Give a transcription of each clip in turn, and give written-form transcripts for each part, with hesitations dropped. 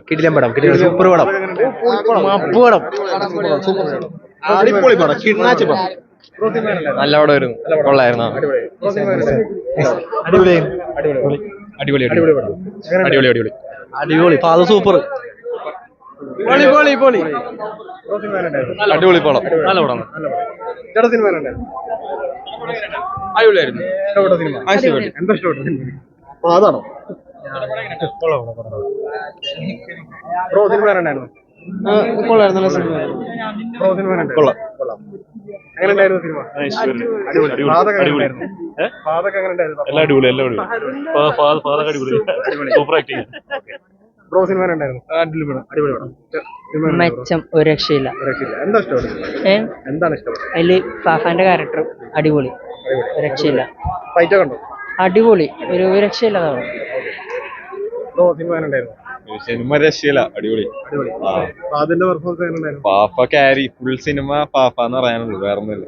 കിടിലൻ പടം, കിടിലൻ സൂപ്പർ പടം, മപ്പ് പടം, അടിപൊളി പടം, കിണ്ണാച്ചി പടം. നല്ല പടമായിരുന്നു, കൊള്ളായിരുന്നു. അടിപൊളി അടിപൊളി അടിപൊളി അടിപൊളി അടിപൊളി പാത സൂപ്പർ. അടിപൊളി പടം, നല്ല പടം. അടിപൊളിയായിരുന്നു. എന്താ ഇഷ്ടപ്പെട്ട സിനിമ? പാതാണോ? ബ്രോ സിനിമ ഉണ്ടായിരുന്നു. എങ്ങനെ ഉണ്ടായിരുന്നു സിനിമ? ബ്രോ സിനിമ ഉണ്ടായിരുന്നു. അടിപൊളി പടം. മെച്ചം, ഒരു രക്ഷയില്ല. എന്താ ഇഷ്ടപ്പെട്ടത്? എന്താണ് ഇഷ്ടപ്പെട്ടത്? അതില് ഫാഫാന്റെ ക്യാരക്ടർ അടിപൊളി, രക്ഷയില്ല. ഫൈറ്റ് കണ്ടോ? അടിപൊളി, ഒരു രക്ഷയില്ലാതാണ്. ബ്രോ സിനിമ ഉണ്ടായിരുന്നു. സിനിമ രക്ഷയില്ല, അടിപൊളി. അതിന്റെ പെർഫോമൻസ് എങ്ങനെ ഉണ്ടായിരുന്നു? പാപ്പ ക്യാരി, ഫുൾ സിനിമ പാപ്പ എന്ന് പറയാനുള്ളൂ, വേറെ ഒന്നുമില്ല.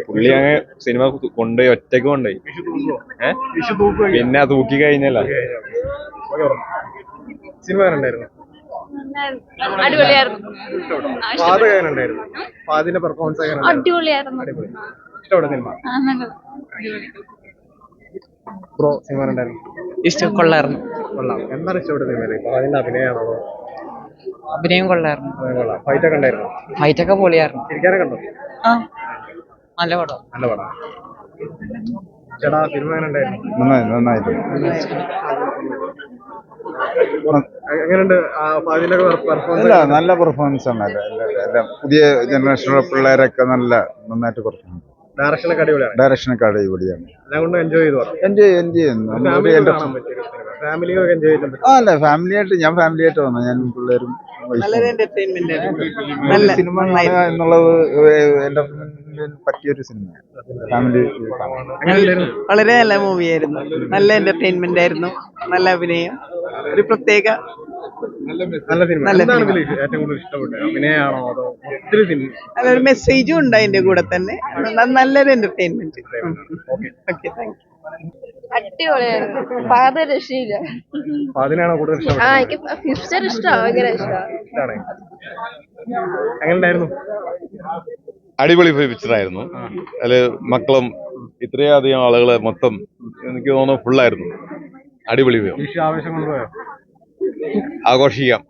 പുള്ളി അങ്ങ് സിനിമ കൊണ്ടുപോയി, ഒറ്റക്ക് കൊണ്ടുപോയി. പിന്നെ തൂക്കി കഴിഞ്ഞല്ല. സിനിമ ഉണ്ടായിരുന്നു. അടിപൊളിയായിരുന്നു. അതിന്റെ പെർഫോമൻസ് അടിപൊളിയായിരുന്നു. ഇഷ്ടപ്പെട്ട സിനിമ? ബ്രോ സിനിമ ഉണ്ടായിരുന്നു. ഇഷ്ടം, കൊള്ളായിരുന്നു. കൊള്ളാം. എന്താണ് ഇഷ്ടപ്പെട്ട സിനിമയില്? അതിന്റെ അഭിനയാണോ? അഭിനയം കൊള്ളായിരുന്നു. കൊള്ളാം. ഫൈറ്റ് ഒക്കെ ഉണ്ടായിരുന്നു. ഫൈറ്റ് ഒക്കെ പൊളിയായിരുന്നു. ഇരിക്കാനൊക്കെ ഉണ്ടോ? നല്ല പടം. നല്ല പടം. ചേട്ടാ സിനിമ ഉണ്ടായിരുന്നു. നന്നായിട്ട് എങ്ങനെയുണ്ട് അതിന്റെ പെർഫോമൻസ്? നല്ല പെർഫോമൻസ് ആണ്. എല്ലാം പുതിയ ജനറേഷനിലുള്ള പിള്ളേരൊക്കെ നന്നായിട്ട് പെർഫോം. ഡയറക്ഷനൊക്കെ അടിപൊളിയാണ്. ഡയറക്ഷനൊക്കെ അടിപൊളിയാണ്. എല്ലാം കൊണ്ട് എൻജോയ് ചെയ്തു. ചെയ്യുന്നു. ഫാമിലിയൊക്കെ എൻജോയ് ചെയ്തിട്ടുണ്ട്. അല്ല, ഞാൻ ഫാമിലിയായിട്ട് വന്നു. ഞാൻ പിള്ളേരും സിനിമ എന്നുള്ളത് എന്റർടൈൻമെന്റിന് പറ്റിയൊരു സിനിമയാണ്. ഫാമിലി വളരെ നല്ല മൂവിയായിരുന്നു. നല്ല എന്റർടൈൻമെന്റ് ആയിരുന്നു. നല്ല അഭിനയം, ഒരു പ്രത്യേക നല്ല സിനിമ. എന്താണ് ഇതിൽ ഏറ്റവും കൂടുതൽ ഇഷ്ടപ്പെട്ടത്? അഭിനയാണോ അതോ ഒത്തിരി സിനിമ? നല്ലൊരു മെസ്സേജും ഉണ്ട് അതിന്റെ കൂടെ തന്നെ. നല്ലൊരു എന്റർടൈൻമെന്റ്. Okay, thank U. അടിപൊളിയായിരുന്നു. പാത രക്ഷയില്ല. അതിനാണോ കൂടുതൽ ഇഷ്ടം? എനിക്ക് ഫിഫ്റ്റർ ഇഷ്ടമാണ്, ഭയങ്കര ഇഷ്ടമാണ്. എങ്ങനെ ഉണ്ടായിരുന്നു? അടിപൊളി പിക്ചറായിരുന്നു. അതില് മക്കളും ഇത്രയധികം ആളുകള് മൊത്തം എനിക്ക് തോന്നുന്നു ഫുള്ളായിരുന്നു. അടിപൊളി. ആവേശം കൊണ്ടുപോയോ? ആഘോഷിക്കാം,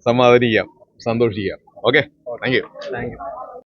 സമാധാനിക്കാം, സന്തോഷിക്കാം. Okay, thank U.